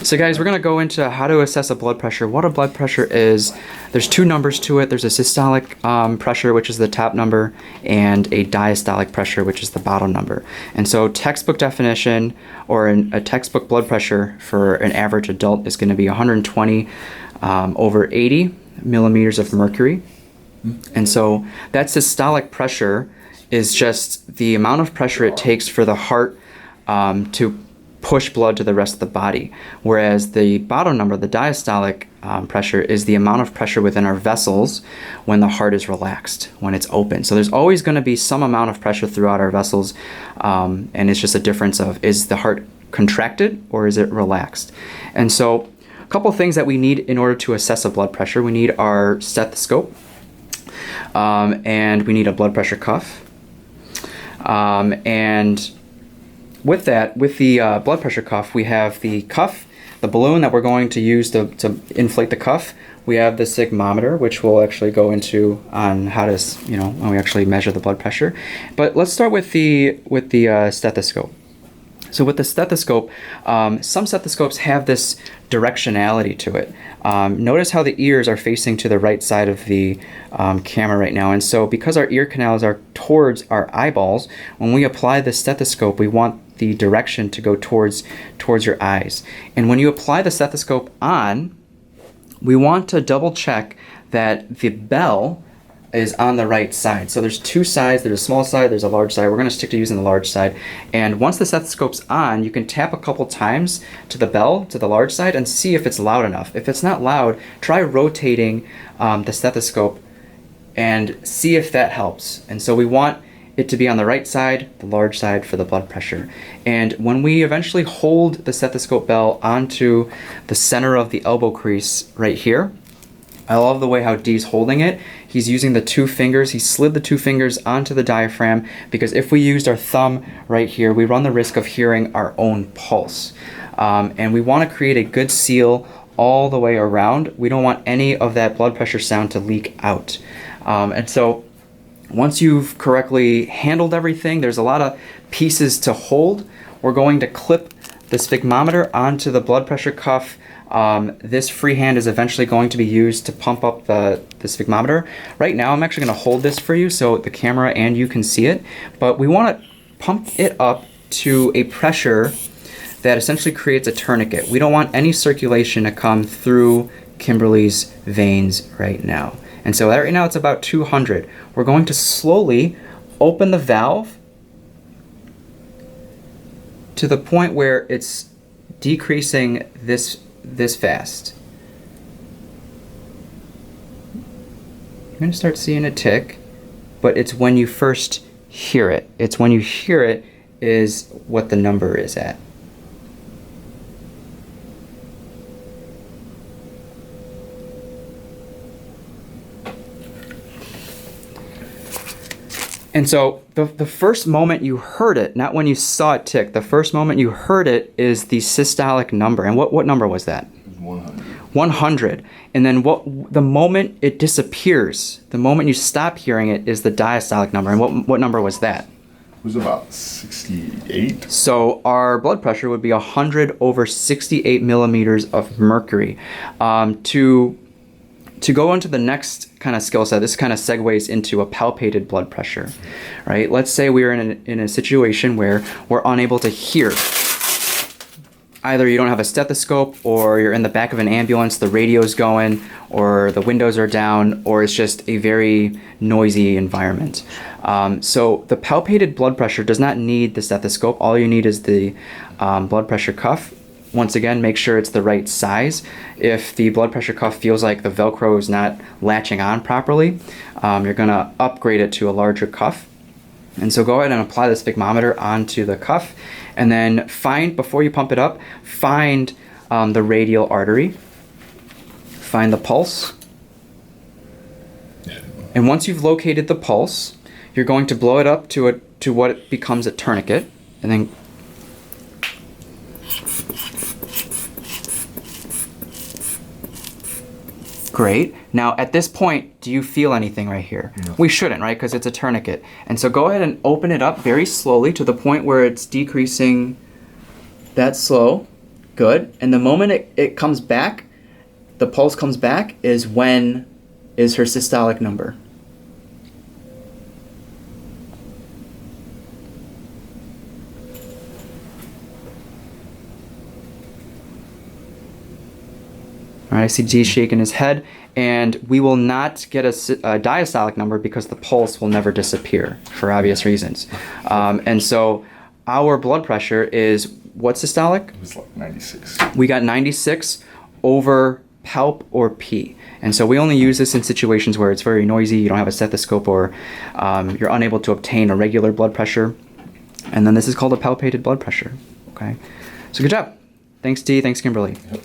So guys, we're going to go into how to assess a blood pressure. What a blood pressure is, there's two numbers to it. There's a systolic pressure, which is the top number, and a diastolic pressure, which is the bottom number. And so textbook definition, or a textbook blood pressure for an average adult is going to be 120 over 80 millimeters of mercury. And so that systolic pressure is just the amount of pressure it takes for the heart to push blood to the rest of the body, whereas the bottom number, the diastolic pressure, is the amount of pressure within our vessels when the heart is relaxed, when it's open. So there's always going to be some amount of pressure throughout our vessels, and it's just a difference of, is the heart contracted or is it relaxed? And so a couple of things that we need in order to assess a blood pressure: we need our stethoscope, and we need a blood pressure cuff, and with that, with the blood pressure cuff, we have the cuff, the balloon that we're going to use to inflate the cuff. We have the sigmometer, which we'll actually go into on how to, when we actually measure the blood pressure. But let's start with the stethoscope. So with the stethoscope, some stethoscopes have this directionality to it. Notice how the ears are facing to the right side of the camera right now. And so because our ear canals are towards our eyeballs, when we apply the stethoscope, we want the direction to go towards your eyes. And when you apply the stethoscope on, we want to double check that the bell is on the right side. So there's two sides. There's a small side, there's a large side. We're going to stick to using the large side. And once the stethoscope's on, you can tap a couple times to the bell, to the large side, and see if it's loud enough. If it's not loud, try rotating the stethoscope and see if that helps. And so we want it to be on the right side, the large side, for the blood pressure. And when we eventually hold the stethoscope bell onto the center of the elbow crease right here, I love the way how Dee's holding it. He's using the two fingers. He slid the two fingers onto the diaphragm, because if we used our thumb right here, we run the risk of hearing our own pulse. And we want to create a good seal all the way around. We don't want any of that blood pressure sound to leak out. And so once you've correctly handled everything, there's a lot of pieces to hold. We're going to clip the sphygmometer onto the blood pressure cuff. This free hand is eventually going to be used to pump up the sphygmometer. Right now, I'm actually going to hold this for you so the camera and you can see it. But we want to pump it up to a pressure that essentially creates a tourniquet. We don't want any circulation to come through Kimberly's veins right now. And so right now it's about 200. We're going to slowly open the valve to the point where it's decreasing this fast. You're going to start seeing a tick, but it's when you first hear it. It's when you hear it is what the number is at. And so the first moment you heard it, not when you saw it tick, the first moment you heard it is the systolic number. And what number was that? 100. 100. And then the moment it disappears, the moment you stop hearing it, is the diastolic number. And what number was that? It was about 68. So our blood pressure would be 100 over 68 millimeters of mercury. To go into the next kind of skill set, this kind of segues into a palpated blood pressure, right? Let's say we're in a situation where we're unable to hear. Either you don't have a stethoscope, or you're in the back of an ambulance, the radio's going, or the windows are down, or it's just a very noisy environment. So the palpated blood pressure does not need the stethoscope. All you need is the blood pressure cuff. Once again, make sure it's the right size. If the blood pressure cuff feels like the Velcro is not latching on properly, you're going to upgrade it to a larger cuff. And so go ahead and apply the sphygmometer onto the cuff, and then before you pump it up, find the radial artery, find the pulse. And once you've located the pulse, you're going to blow it up to what becomes a tourniquet, and then great. Now at this point, do you feel anything right here? No. We shouldn't, right? Because it's a tourniquet. And so go ahead and open it up very slowly to the point where it's decreasing that slow. Good. And the moment it comes back, the pulse comes back, is her systolic number. All right, I see G shaking his head, and we will not get a diastolic number because the pulse will never disappear for obvious reasons. And so our blood pressure is, what's systolic? It was like 96. We got 96 over palp or P. And so we only use this in situations where it's very noisy, you don't have a stethoscope, or you're unable to obtain a regular blood pressure. And then this is called a palpated blood pressure. Okay. So good job. Thanks, Dee. Thanks, Kimberly. Yep.